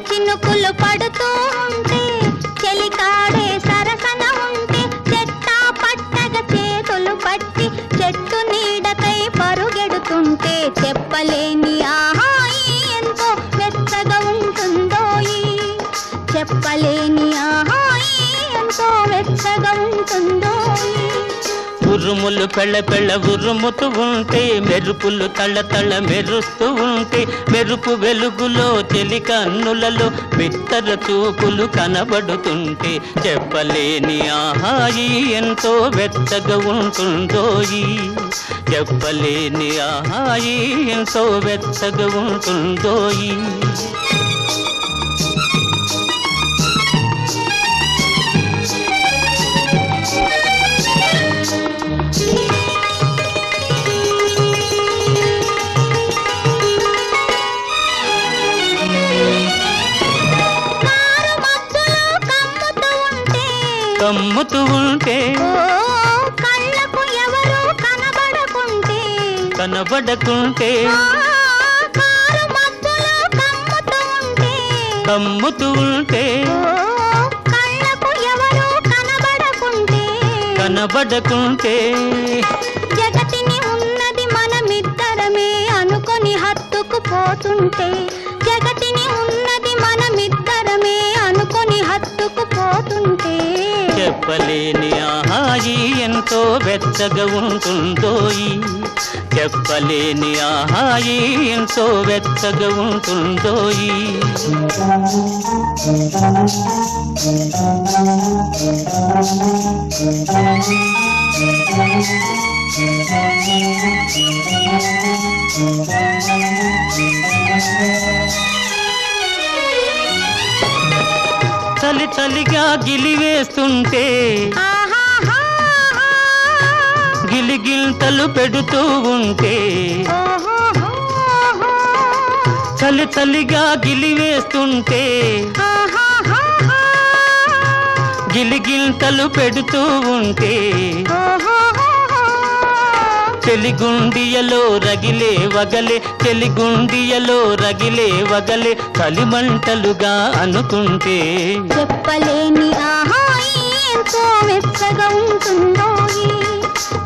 చినుకులు పడుతూ ఉంటే చెలికాడే సరసన ఉంటే చెట్టా పట్టగ చేతులు పట్టి చెట్టు నీడకై పరుగెడుతుంటే చెప్పలేని ఆహాయి ఎంతో వెచ్చగా ఉంటుందోయి చెప్పలేని ఆహాయి ఎంతో వెచ్చగా ఉంటుందోయి ఉరుములు పెళ్ళ పెళ్ళ ఉరుముతూ ఉంటే మెరుపులు తళ్ళ తళ్ళ మెరుస్తూ ఉంటే మెరుపు వెలుగులో చెలి కన్నులలో బిత్తర చూపులు కనబడుతుంటే చెప్పలేని ఆహాయి ఎంతో వెచ్చగా ఉంటుందోయి చెప్పలేని ఆహాయి ఎంతో వెచ్చగా ఉంటుందోయి కమ్ముతూ ఉంటే కళ్ళకు ఎవరు కనబడకుంటే కమ్ముతూ ఉంటే కళ్ళకు ఎవరు కనబడకుంటే జగతిని ఉన్నది మనమిద్దరమే అనుకొని హత్తుకుపోతుంటే జగతిని ఉన్నది మనమిద్దరమే అనుకొని హత్తుకుపోతుంటే చెప్పలేని ఆహాయి ఎంతో వెచ్చగా ఉంటుందోయి చెప్పలేని ఆహాయి ఎంతో వెచ్చగా ఉంటుందోయి చలి చలిగా గిలివేస్తుంటే గిలిగిల్తలు పెడుతూ ఉంటే చలి చలిగా గిలివేస్తుంటే గిలిగిల్తలు పెడుతూ ఉంటే చెలిగుండియలో రగిలే వగలే చెలిగుండియలో రగిలే వగలే కలిమంటలుగా అనుకుంటే చెప్పలేని ఆహాయి ఎంతో వెచ్చగా ఉంటుందోయి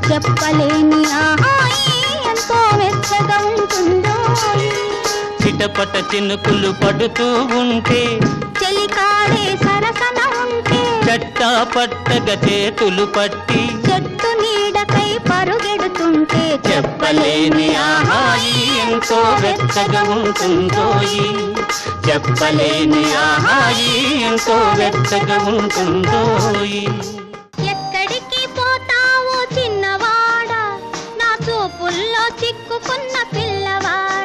చెప్పలేని ఆహాయి ఎంతో వెచ్చగా ఉంటుందోయి చిటపట చినుకులు పడుతూ ఉంటే చెలికాడే సరసన ఉంటే చట్టా పట్టగ చేతులు పట్టి చెట్టు నీడకై పరుగెడుతుంటే చెప్పలేని ఆహాయి ఎంతో వెచ్చగా ఉంటుందోయి చెప్పలేని ఆహాయి ఎంతో వెచ్చగా ఉంటుందోయి ఎక్కడికి పోతావో చిన్నవాడా నా చూపుల్లో చిక్కుకున్న పిల్లవాడా